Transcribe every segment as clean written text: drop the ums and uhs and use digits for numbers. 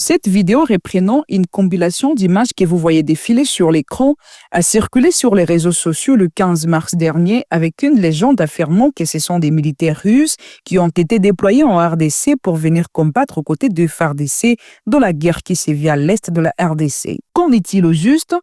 Cette vidéo reprenant une compilation d'images que vous voyez défiler sur l'écran a circulé sur les réseaux sociaux le 15 mars dernier avec une légende affirmant que ce sont des militaires russes qui ont été déployés en RDC pour venir combattre aux côtés de FARDC dans la guerre qui sévit à l'est de la RDC. Qu'en est-il au juste?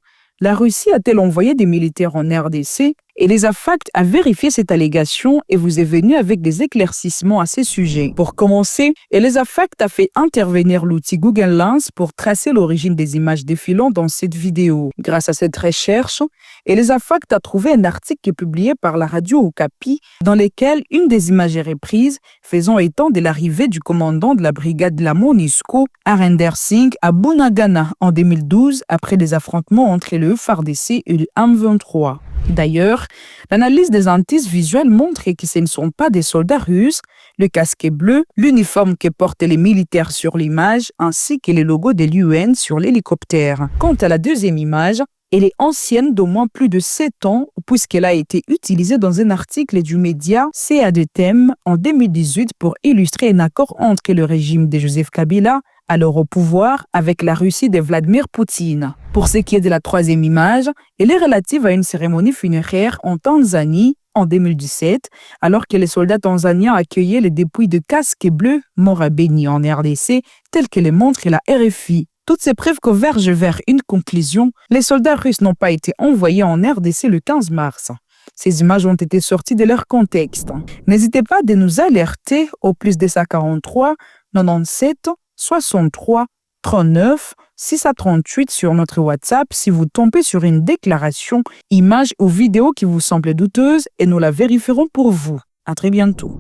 La Russie a-t-elle envoyé des militaires en RDC? Et les AFACT a vérifié cette allégation et vous est venu avec des éclaircissements à ce sujet. Pour commencer, les AFACT a fait intervenir l'outil Google Lens pour tracer l'origine des images défilant dans cette vidéo. Grâce à cette recherche, les AFACT a trouvé un article publié par la radio Okapi dans lequel une des images est reprise, faisant état de l'arrivée du commandant de la brigade de la MONUSCO, Harinder Singh, à Bunagana en 2012 après des affrontements entre le FARDC et le M23. D'ailleurs, l'analyse des indices visuels montre que ce ne sont pas des soldats russes, le casque est bleu, l'uniforme que portent les militaires sur l'image, ainsi que les logos de l'UN sur l'hélicoptère. Quant à la deuxième image, elle est ancienne d'au moins plus de 7 ans, puisqu'elle a été utilisée dans un article du média CA2TEM en 2018 pour illustrer un accord entre le régime de Joseph Kabila, alors au pouvoir, avec la Russie de Vladimir Poutine. Pour ce qui est de la troisième image, elle est relative à une cérémonie funéraire en Tanzanie en 2017, alors que les soldats tanzaniens accueillaient les dépouilles de casques bleus morts à Beni en RDC, tel que le montre la RFI. Toutes ces preuves convergent vers une conclusion. Les soldats russes n'ont pas été envoyés en RDC le 15 mars. Ces images ont été sorties de leur contexte. N'hésitez pas de nous alerter au plus 243 97 63 39 638 sur notre WhatsApp si vous tombez sur une déclaration, image ou vidéo qui vous semble douteuse et nous la vérifierons pour vous. À très bientôt.